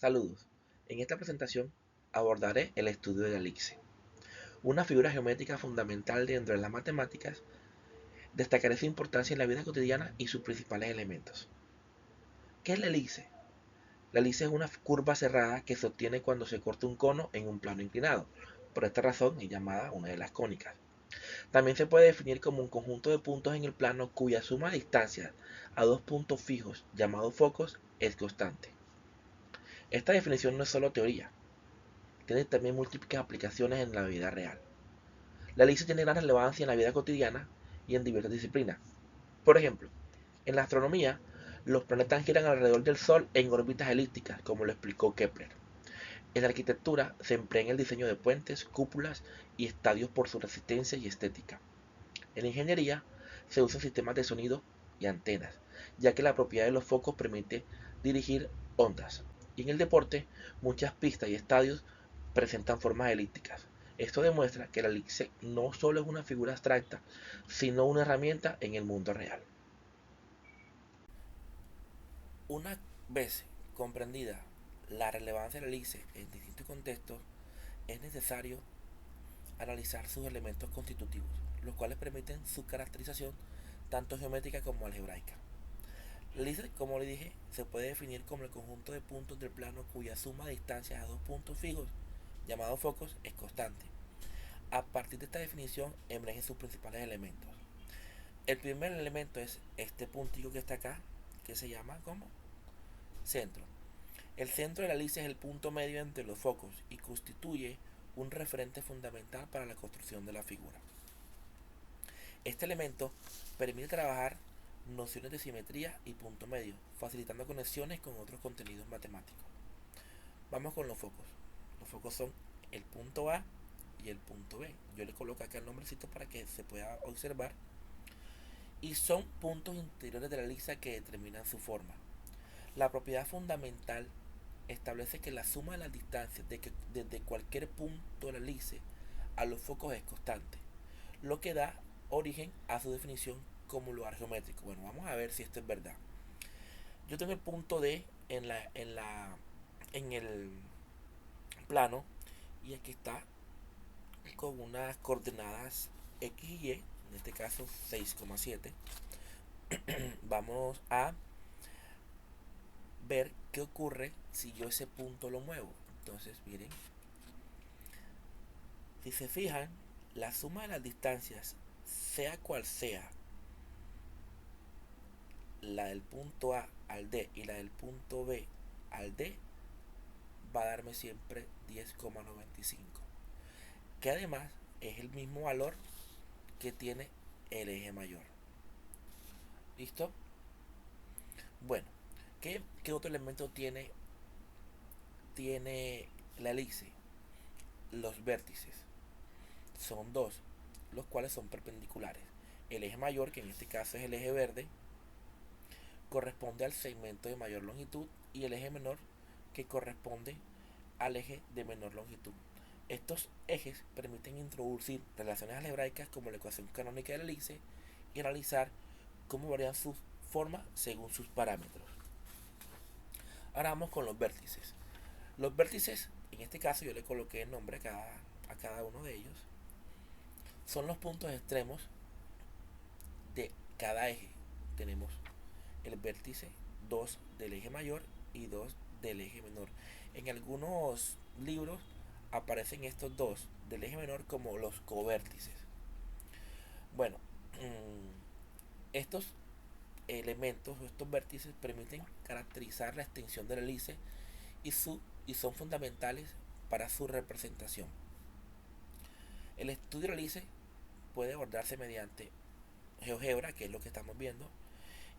Saludos. En esta presentación abordaré el estudio de la elipse, una figura geométrica fundamental dentro de las matemáticas. Destacaré su importancia en la vida cotidiana y sus principales elementos. ¿Qué es la elipse? La elipse es una curva cerrada que se obtiene cuando se corta un cono en un plano inclinado. Por esta razón es llamada una de las cónicas. También se puede definir como un conjunto de puntos en el plano cuya suma de distancias a dos puntos fijos, llamados focos, es constante. Esta definición no es solo teoría, tiene también múltiples aplicaciones en la vida real. La elipse tiene gran relevancia en la vida cotidiana y en diversas disciplinas. Por ejemplo, en la astronomía, los planetas giran alrededor del Sol en órbitas elípticas, como lo explicó Kepler. En la arquitectura se emplea en el diseño de puentes, cúpulas y estadios por su resistencia y estética. En la ingeniería se usan sistemas de sonido y antenas, ya que la propiedad de los focos permite dirigir ondas. Y en el deporte, muchas pistas y estadios presentan formas elípticas. Esto demuestra que la elipse no solo es una figura abstracta, sino una herramienta en el mundo real. Una vez comprendida la relevancia de la elipse en distintos contextos, es necesario analizar sus elementos constitutivos, los cuales permiten su caracterización tanto geométrica como algebraica. La elipse, como le dije, se puede definir como el conjunto de puntos del plano cuya suma de distancias a dos puntos fijos, llamados focos, es constante. A partir de esta definición emergen sus principales elementos. El primer elemento es este puntico que está acá, que se llama como centro. El centro de la elipse es el punto medio entre los focos y constituye un referente fundamental para la construcción de la figura. Este elemento permite trabajar nociones de simetría y punto medio, facilitando conexiones con otros contenidos matemáticos. Vamos con los focos. Los focos son el punto A y el punto B. Yo le coloco acá el nombrecito para que se pueda observar. Y son puntos interiores de la elipse que determinan su forma. La propiedad fundamental establece que la suma de las distancias desde cualquier punto de la elipse a los focos es constante, lo que da origen a su definición como lugar geométrico. Bueno, vamos a ver si esto es verdad. Yo tengo el punto D en el plano y aquí está con unas coordenadas X y Y, en este caso 6,7. Vamos a ver qué ocurre si yo ese punto lo muevo. Entonces, miren, si se fijan, la suma de las distancias, sea cual sea, la del punto A al D y la del punto B al D, va a darme siempre 10,95, que además es el mismo valor que tiene el eje mayor. ¿Listo? Bueno, ¿qué otro elemento tiene la elipse? Los vértices. Son dos, los cuales son perpendiculares. El eje mayor, que en este caso es el eje verde, corresponde al segmento de mayor longitud, y el eje menor, que corresponde al eje de menor longitud. Estos ejes permiten introducir relaciones algebraicas como la ecuación canónica de la elipse y analizar cómo varían sus formas según sus parámetros. Ahora vamos con los vértices. Los vértices, en este caso yo le coloqué el nombre a cada uno de ellos, son los puntos extremos de cada eje. Tenemos el vértice 2 del eje mayor y 2 del eje menor. En algunos libros aparecen estos dos del eje menor como los covértices. Bueno, estos elementos o estos vértices permiten caracterizar la extensión de la elipse y son fundamentales para su representación. El estudio de la elipse puede abordarse mediante GeoGebra, que es lo que estamos viendo,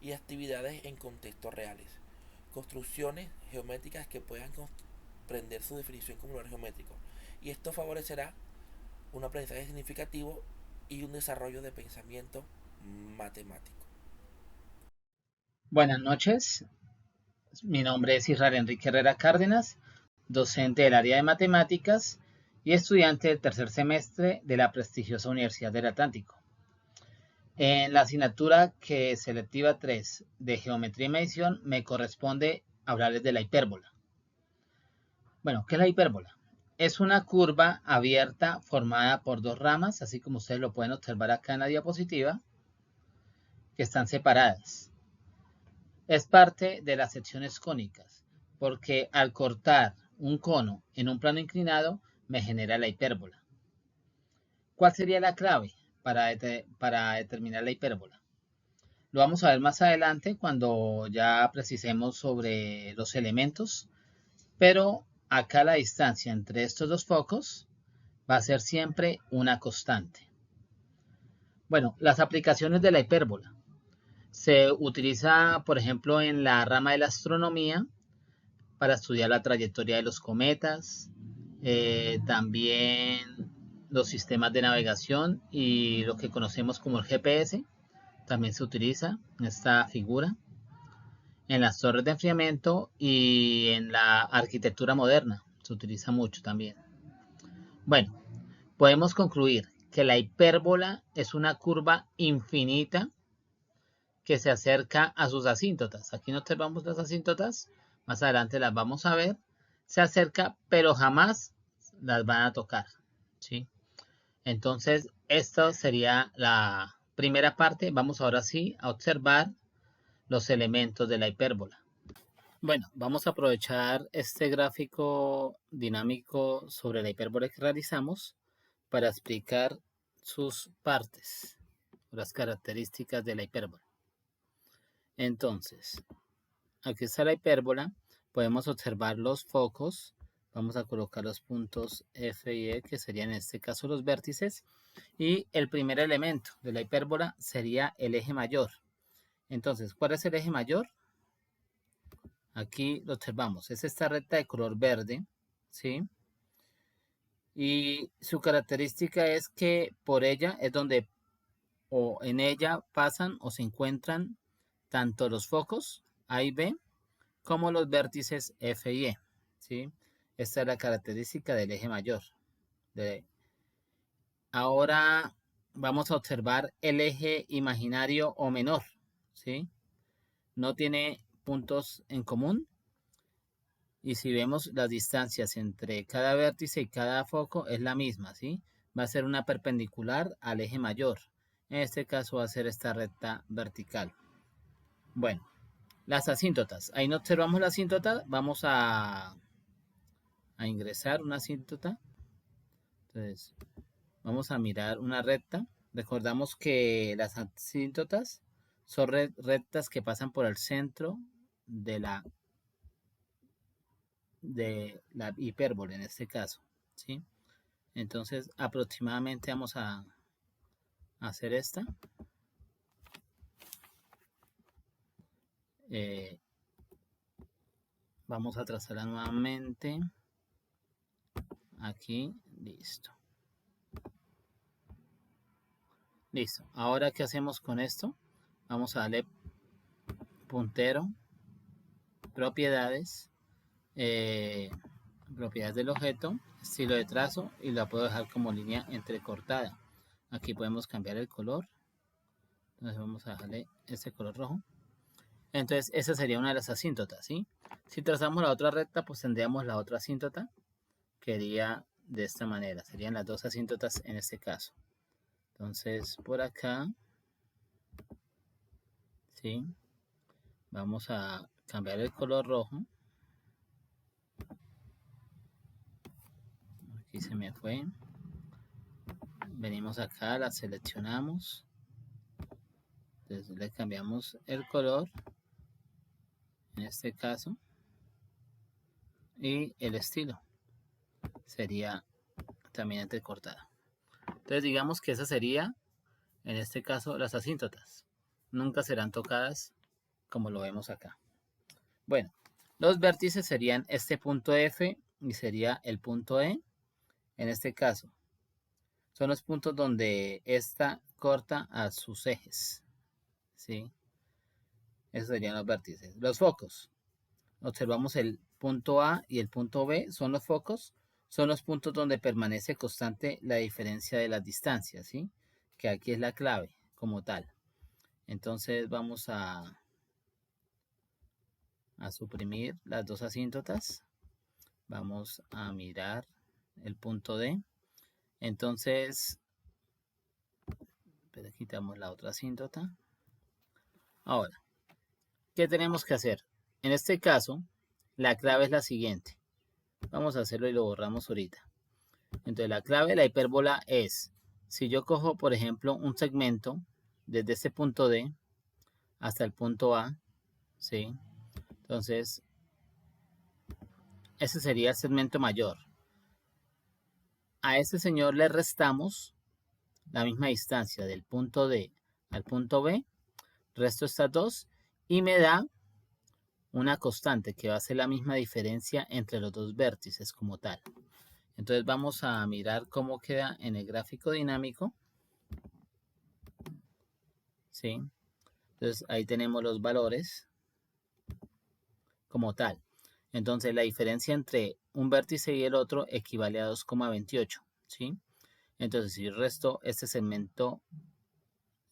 y actividades en contextos reales, construcciones geométricas que puedan comprender su definición como lugar geométrico, y esto favorecerá un aprendizaje significativo y un desarrollo de pensamiento matemático. Buenas noches, mi nombre es Israel Enrique Herrera Cárdenas, docente del área de matemáticas y estudiante del tercer semestre de la prestigiosa Universidad del Atlántico. En la asignatura que es selectiva 3 de Geometría y Medición me corresponde hablarles de la hipérbola. Bueno, ¿qué es la hipérbola? Es una curva abierta formada por dos ramas, así como ustedes lo pueden observar acá en la diapositiva, que están separadas. Es parte de las secciones cónicas, porque al cortar un cono en un plano inclinado me genera la hipérbola. ¿Cuál sería la clave para determinar la hipérbola? Lo vamos a ver más adelante cuando ya precisemos sobre los elementos, pero acá la distancia entre estos dos focos va a ser siempre una constante. Bueno, las aplicaciones de la hipérbola. Se utiliza, por ejemplo, en la rama de la astronomía para estudiar la trayectoria de los cometas, también los sistemas de navegación y lo que conocemos como el GPS, también se utiliza en esta figura, en las torres de enfriamiento y en la arquitectura moderna, se utiliza mucho también. Bueno, podemos concluir que la hipérbola es una curva infinita que se acerca a sus asíntotas. Aquí no observamos las asíntotas, más adelante las vamos a ver. Se acerca, pero jamás las van a tocar, ¿sí? Entonces, esta sería la primera parte. Vamos ahora sí a observar los elementos de la hipérbola. Bueno, vamos a aprovechar este gráfico dinámico sobre la hipérbola que realizamos para explicar sus partes, las características de la hipérbola. Entonces, aquí está la hipérbola, podemos observar los focos, vamos a colocar los puntos F y E, que serían en este caso los vértices, y el primer elemento de la hipérbola sería el eje mayor. Entonces, ¿cuál es el eje mayor? Aquí lo observamos, es esta recta de color verde, ¿sí? Y su característica es que por ella es donde o en ella pasan o se encuentran tanto los focos A y B como los vértices F y E, ¿sí? Esta es la característica del eje mayor. Ahora vamos a observar el eje imaginario o menor, ¿sí? No tiene puntos en común. Y si vemos las distancias entre cada vértice y cada foco es la misma, ¿sí? Va a ser una perpendicular al eje mayor. En este caso va a ser esta recta vertical. Bueno, las asíntotas. Ahí no observamos la asíntota. Vamos a ingresar una asíntota. Entonces, vamos a mirar una recta. Recordamos que las asíntotas son rectas que pasan por el centro de la hipérbole en este caso, ¿sí? Entonces, aproximadamente vamos a hacer esta. Vamos a trazarla nuevamente. Aquí, listo. Listo. Ahora, ¿qué hacemos con esto? Vamos a darle puntero, propiedades, propiedades del objeto, estilo de trazo, y la puedo dejar como línea entrecortada. Aquí podemos cambiar el color. Entonces vamos a dejarle este color rojo. Entonces esa sería una de las asíntotas, ¿sí? Si trazamos la otra recta, pues tendríamos la otra asíntota, que iría de esta manera. Serían las dos asíntotas en este caso. Entonces por acá, ¿sí? Vamos a cambiar el color rojo. Aquí se me fue. Venimos acá, la seleccionamos. Entonces le cambiamos el color, en este caso. Y el estilo sería también entrecortada. Entonces digamos que esa sería, en este caso, las asíntotas. Nunca serán tocadas como lo vemos acá. Bueno, los vértices serían este punto F y sería el punto E. En este caso, son los puntos donde esta corta a sus ejes, ¿sí? Esos serían los vértices. Los focos. Observamos el punto A y el punto B son los focos. Son los puntos donde permanece constante la diferencia de las distancias, ¿sí? Que aquí es la clave como tal. Entonces vamos a suprimir las dos asíntotas. Vamos a mirar el punto D. Entonces, quitamos la otra asíntota. Ahora, ¿qué tenemos que hacer? En este caso, la clave es la siguiente. Vamos a hacerlo y lo borramos ahorita. Entonces, la clave de la hipérbola es, si yo cojo, por ejemplo, un segmento desde este punto D hasta el punto A, ¿sí? Entonces, ese sería el segmento mayor. A este señor le restamos la misma distancia del punto D al punto B, resto estas dos y me da una constante que va a ser la misma diferencia entre los dos vértices como tal. Entonces vamos a mirar cómo queda en el gráfico dinámico. ¿Sí? Entonces ahí tenemos los valores como tal. Entonces la diferencia entre un vértice y el otro equivale a 2,28. ¿Sí? Entonces si resto este segmento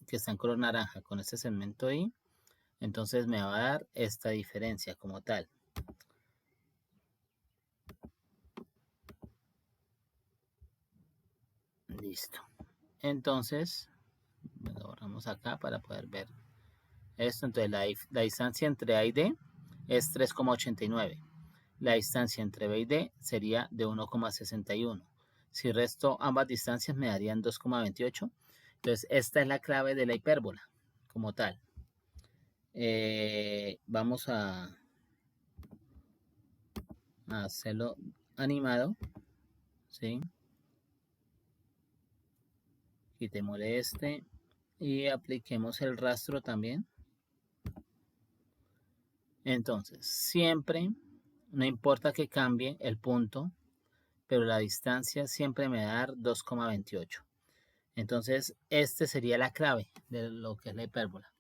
que está en color naranja con este segmento I, entonces me va a dar esta diferencia como tal. Listo. Entonces, lo borramos acá para poder ver esto. Entonces la distancia entre A y D es 3,89. La distancia entre B y D sería de 1,61. Si resto ambas distancias me darían 2,28. Entonces esta es la clave de la hipérbola como tal. Vamos a hacerlo animado. ¿Sí? Quitémosle este y apliquemos el rastro también. Entonces, siempre, no importa que cambie el punto, pero la distancia siempre me va a dar 2,28. Entonces, este sería la clave de lo que es la hipérbola.